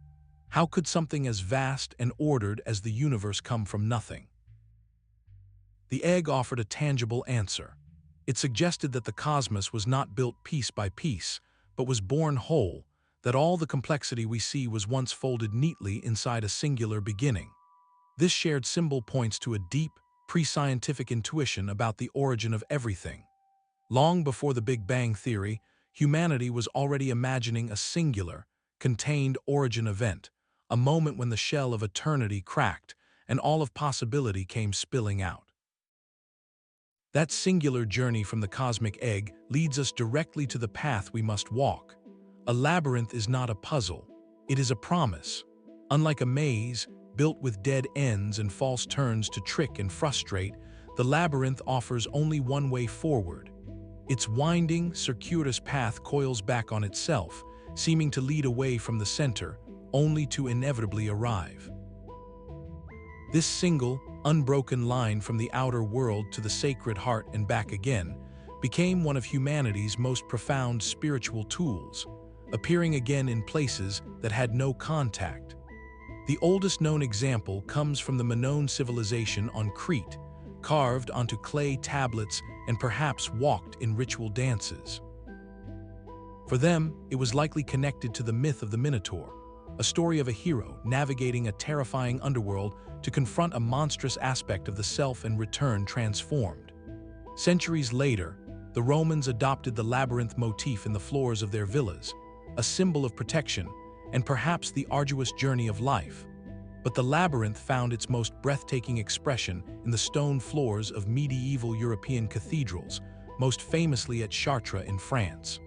How could something as vast and ordered as the universe come from nothing? The egg offered a tangible answer. It suggested that the cosmos was not built piece by piece, but was born whole, that all the complexity we see was once folded neatly inside a singular beginning. This shared symbol points to a deep, pre-scientific intuition about the origin of everything. Long before the Big Bang Theory, humanity was already imagining a singular, contained origin event, a moment when the shell of eternity cracked and all of possibility came spilling out. That singular journey from the cosmic egg leads us directly to the path we must walk. A labyrinth is not a puzzle, it is a promise. Unlike a maze, built with dead ends and false turns to trick and frustrate, the labyrinth offers only one way forward. Its winding, circuitous path coils back on itself, seeming to lead away from the center, only to inevitably arrive. This single, unbroken line from the outer world to the Sacred Heart and back again became one of humanity's most profound spiritual tools, appearing again in places that had no contact. The oldest known example comes from the Minoan civilization on Crete, carved onto clay tablets and perhaps walked in ritual dances. For them, it was likely connected to the myth of the Minotaur, a story of a hero navigating a terrifying underworld to confront a monstrous aspect of the self and return transformed. Centuries later, the Romans adopted the labyrinth motif in the floors of their villas, a symbol of protection and perhaps the arduous journey of life. But the labyrinth found its most breathtaking expression in the stone floors of medieval European cathedrals, most famously at Chartres in France.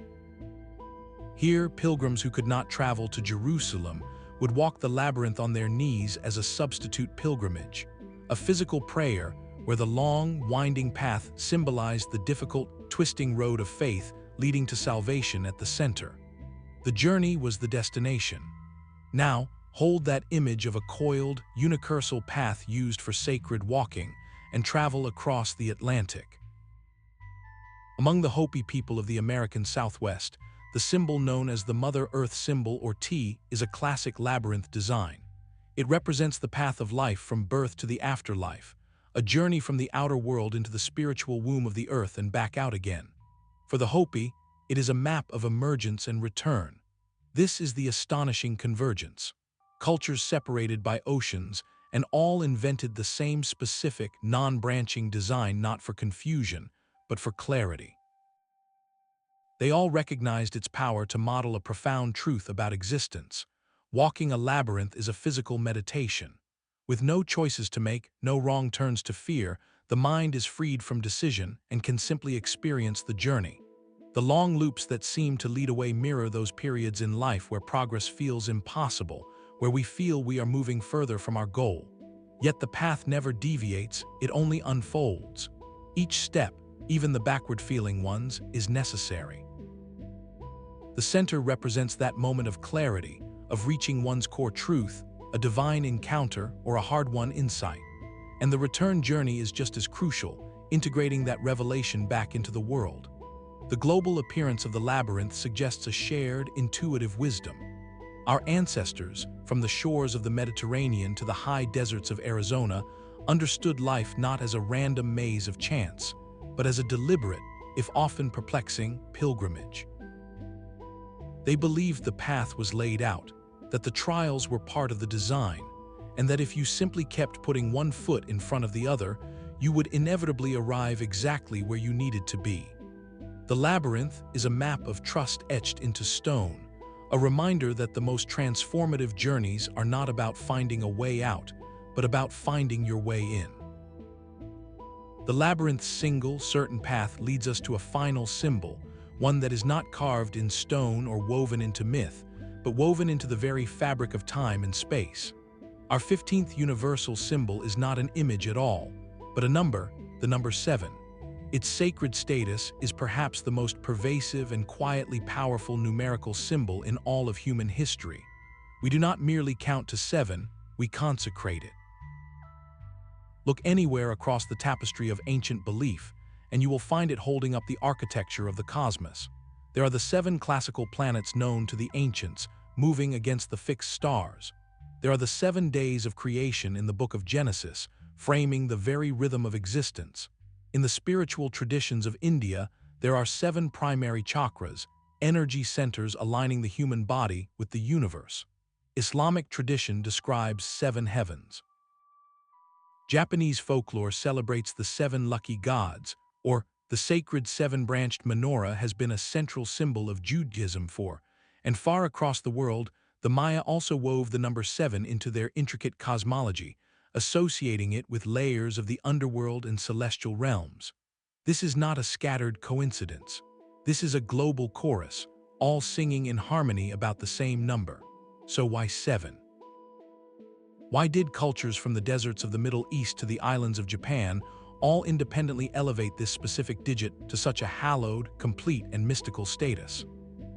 Here, pilgrims who could not travel to Jerusalem would walk the labyrinth on their knees as a substitute pilgrimage, a physical prayer where the long, winding path symbolized the difficult, twisting road of faith leading to salvation at the center. The journey was the destination. Now, hold that image of a coiled, unicursal path used for sacred walking and travel across the Atlantic. Among the Hopi people of the American Southwest, the symbol known as the Mother Earth symbol, or T, is a classic labyrinth design. It represents the path of life from birth to the afterlife, a journey from the outer world into the spiritual womb of the earth and back out again. For the Hopi, it is a map of emergence and return. This is the astonishing convergence. Cultures separated by oceans and all invented the same specific, non-branching design not for confusion, but for clarity. They all recognized its power to model a profound truth about existence. Walking a labyrinth is a physical meditation. With no choices to make, no wrong turns to fear, the mind is freed from decision and can simply experience the journey. The long loops that seem to lead away mirror those periods in life where progress feels impossible, where we feel we are moving further from our goal. Yet the path never deviates, it only unfolds. Each step, even the backward-feeling ones, is necessary. The center represents that moment of clarity, of reaching one's core truth, a divine encounter or a hard-won insight. And the return journey is just as crucial, integrating that revelation back into the world. The global appearance of the labyrinth suggests a shared, intuitive wisdom. Our ancestors, from the shores of the Mediterranean to the high deserts of Arizona, understood life not as a random maze of chance, but as a deliberate, if often perplexing, pilgrimage. They believed the path was laid out, that the trials were part of the design, and that if you simply kept putting one foot in front of the other, you would inevitably arrive exactly where you needed to be. The labyrinth is a map of trust etched into stone, a reminder that the most transformative journeys are not about finding a way out, but about finding your way in. The labyrinth's single, certain path leads us to a final symbol, one that is not carved in stone or woven into myth, but woven into the very fabric of time and space. Our 15th universal symbol is not an image at all, but a number, the number 7. Its sacred status is perhaps the most pervasive and quietly powerful numerical symbol in all of human history. We do not merely count to 7, we consecrate it. Look anywhere across the tapestry of ancient belief, and you will find it holding up the architecture of the cosmos. There are the 7 classical planets known to the ancients, moving against the fixed stars. There are the 7 days of creation in the book of Genesis, framing the very rhythm of existence. In the spiritual traditions of India, there are 7 primary chakras, energy centers aligning the human body with the universe. Islamic tradition describes 7 heavens. Japanese folklore celebrates the 7 lucky gods, or the sacred 7-branched menorah has been a central symbol of Judaism and far across the world, the Maya also wove the number 7 into their intricate cosmology, associating it with layers of the underworld and celestial realms. This is not a scattered coincidence. This is a global chorus, all singing in harmony about the same number. So why 7? Why did cultures from the deserts of the Middle East to the islands of Japan all independently elevate this specific digit to such a hallowed, complete, and mystical status?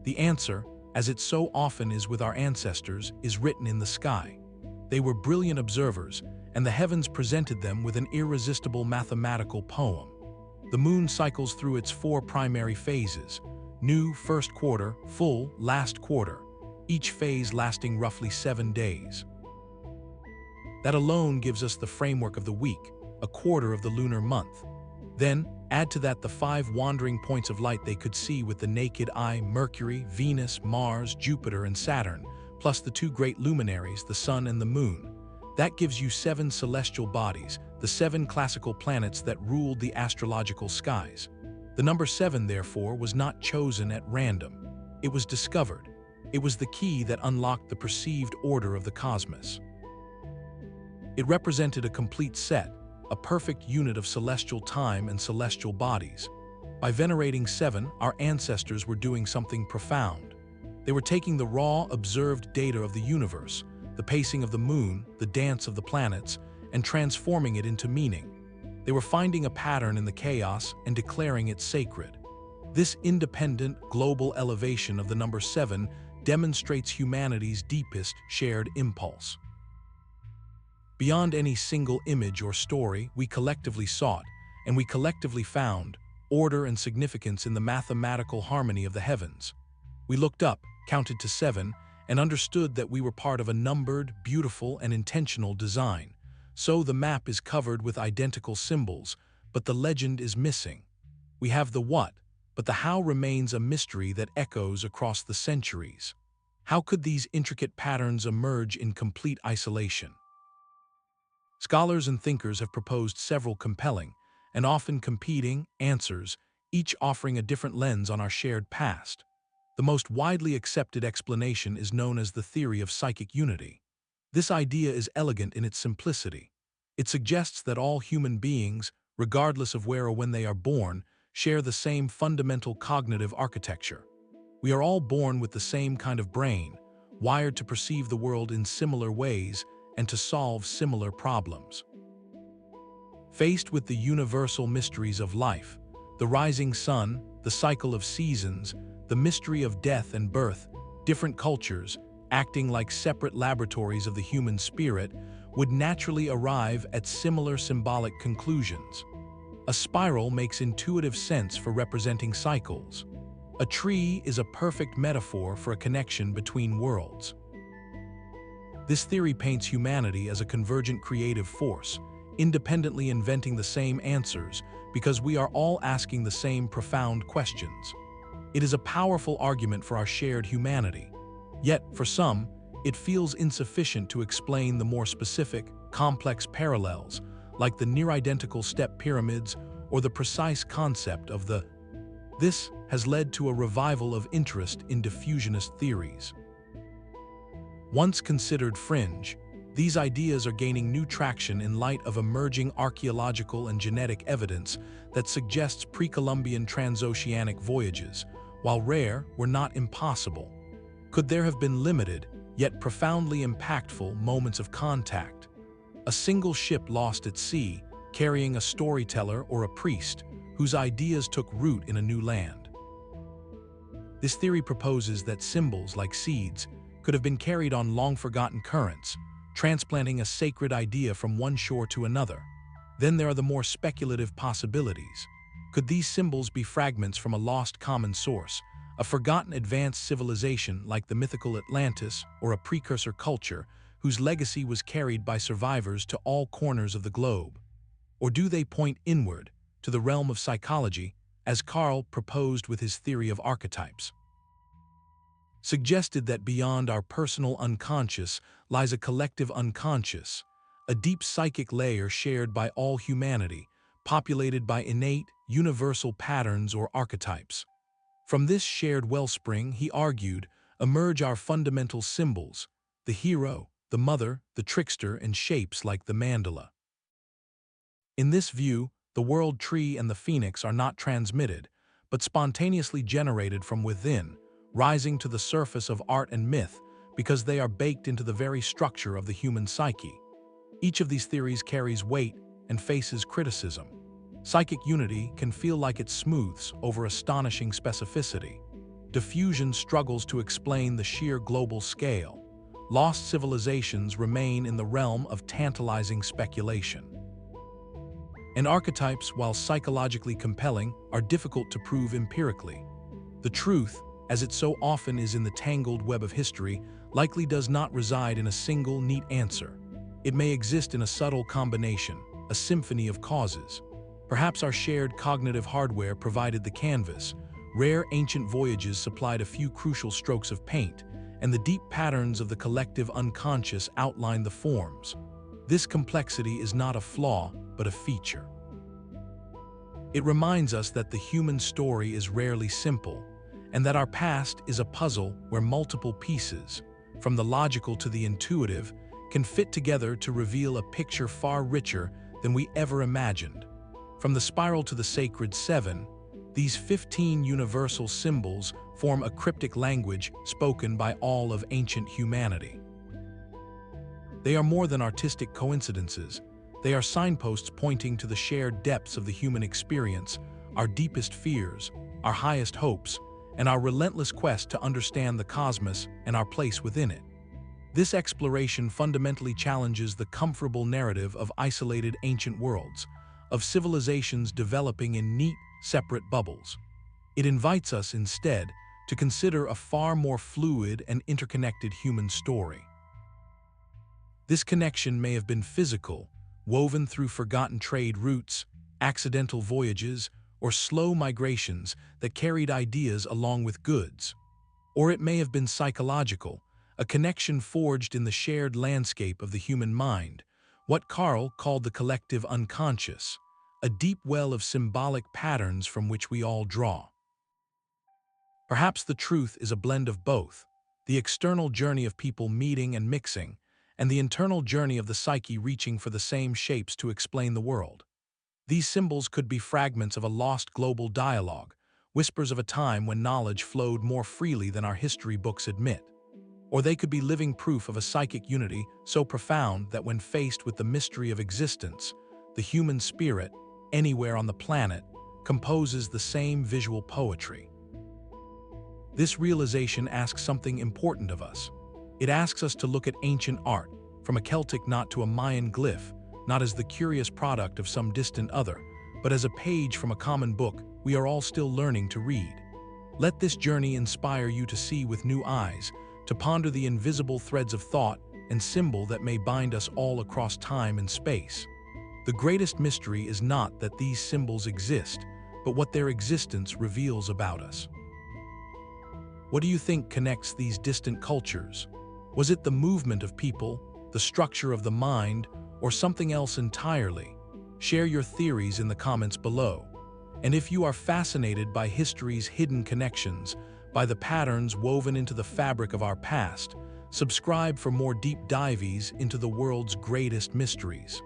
The answer, as it so often is with our ancestors, is written in the sky. They were brilliant observers, and the heavens presented them with an irresistible mathematical poem. The moon cycles through its 4 primary phases: new, first quarter; full, last quarter, each phase lasting roughly 7 days. That alone gives us the framework of the week, a quarter of the lunar month. Then, add to that the 5 wandering points of light they could see with the naked eye: Mercury, Venus, Mars, Jupiter, and Saturn, plus the 2 great luminaries, the Sun and the Moon. That gives you 7 celestial bodies, the 7 classical planets that ruled the astrological skies. The number 7, therefore, was not chosen at random. It was discovered. It was the key that unlocked the perceived order of the cosmos. It represented a complete set, a perfect unit of celestial time and celestial bodies. By venerating 7, our ancestors were doing something profound. They were taking the raw, observed data of the universe, the pacing of the moon, the dance of the planets, and transforming it into meaning. They were finding a pattern in the chaos and declaring it sacred. This independent, global elevation of the number 7 demonstrates humanity's deepest shared impulse. Beyond any single image or story, we collectively sought, and we collectively found, order and significance in the mathematical harmony of the heavens. We looked up, counted to 7, and understood that we were part of a numbered, beautiful, and intentional design. So the map is covered with identical symbols, but the legend is missing. We have the what, but the how remains a mystery that echoes across the centuries. How could these intricate patterns emerge in complete isolation? Scholars and thinkers have proposed several compelling, and often competing, answers, each offering a different lens on our shared past. The most widely accepted explanation is known as the theory of psychic unity. This idea is elegant in its simplicity. It suggests that all human beings, regardless of where or when they are born, share the same fundamental cognitive architecture. We are all born with the same kind of brain, wired to perceive the world in similar ways and to solve similar problems. Faced with the universal mysteries of life, the rising sun, the cycle of seasons, the mystery of death and birth, different cultures, acting like separate laboratories of the human spirit, would naturally arrive at similar symbolic conclusions. A spiral makes intuitive sense for representing cycles. A tree is a perfect metaphor for a connection between worlds. This theory paints humanity as a convergent creative force, independently inventing the same answers because we are all asking the same profound questions. It is a powerful argument for our shared humanity. Yet, for some, it feels insufficient to explain the more specific, complex parallels, like the near-identical step pyramids or the precise concept of the. This has led to a revival of interest in diffusionist theories. Once considered fringe, these ideas are gaining new traction in light of emerging archaeological and genetic evidence that suggests pre-Columbian transoceanic voyages, while rare, were not impossible. Could there have been limited, yet profoundly impactful moments of contact? A single ship lost at sea, carrying a storyteller or a priest, whose ideas took root in a new land. This theory proposes that symbols, like seeds, could have been carried on long-forgotten currents, transplanting a sacred idea from one shore to another. Then there are the more speculative possibilities. Could these symbols be fragments from a lost common source, a forgotten advanced civilization like the mythical Atlantis or a precursor culture whose legacy was carried by survivors to all corners of the globe? Or do they point inward, to the realm of psychology, as Carl proposed with his theory of archetypes? Suggested that beyond our personal unconscious lies a collective unconscious, a deep psychic layer shared by all humanity, populated by innate, universal patterns or archetypes. From this shared wellspring, he argued, emerge our fundamental symbols, the hero, the mother, the trickster, and shapes like the mandala. In this view, the world tree and the phoenix are not transmitted, but spontaneously generated from within, rising to the surface of art and myth because they are baked into the very structure of the human psyche. Each of these theories carries weight and faces criticism. Psychic unity can feel like it smooths over astonishing specificity. Diffusion struggles to explain the sheer global scale. Lost civilizations remain in the realm of tantalizing speculation. And archetypes, while psychologically compelling, are difficult to prove empirically. The truth, as it so often is in the tangled web of history, likely does not reside in a single, neat answer. It may exist in a subtle combination, a symphony of causes. Perhaps our shared cognitive hardware provided the canvas, rare ancient voyages supplied a few crucial strokes of paint, and the deep patterns of the collective unconscious outlined the forms. This complexity is not a flaw, but a feature. It reminds us that the human story is rarely simple, and that our past is a puzzle where multiple pieces, from the logical to the intuitive, can fit together to reveal a picture far richer than we ever imagined. From the spiral to the sacred seven, these 15 universal symbols form a cryptic language spoken by all of ancient humanity. They are more than artistic coincidences. They are signposts pointing to the shared depths of the human experience, our deepest fears, our highest hopes, and our relentless quest to understand the cosmos and our place within it. This exploration fundamentally challenges the comfortable narrative of isolated ancient worlds, of civilizations developing in neat, separate bubbles. It invites us, instead, to consider a far more fluid and interconnected human story. This connection may have been physical, woven through forgotten trade routes, accidental voyages, or slow migrations that carried ideas along with goods. Or it may have been psychological, a connection forged in the shared landscape of the human mind, what Carl called the collective unconscious, a deep well of symbolic patterns from which we all draw. Perhaps the truth is a blend of both, the external journey of people meeting and mixing, and the internal journey of the psyche reaching for the same shapes to explain the world. These symbols could be fragments of a lost global dialogue, whispers of a time when knowledge flowed more freely than our history books admit. Or they could be living proof of a psychic unity so profound that when faced with the mystery of existence, the human spirit, anywhere on the planet, composes the same visual poetry. This realization asks something important of us. It asks us to look at ancient art, from a Celtic knot to a Mayan glyph, not as the curious product of some distant other, but as a page from a common book we are all still learning to read. Let this journey inspire you to see with new eyes, to ponder the invisible threads of thought and symbol that may bind us all across time and space. The greatest mystery is not that these symbols exist, but what their existence reveals about us. What do you think connects these distant cultures? Was it the movement of people, the structure of the mind, or something else entirely? Share your theories in the comments below. And if you are fascinated by history's hidden connections, by the patterns woven into the fabric of our past, subscribe for more deep dives into the world's greatest mysteries.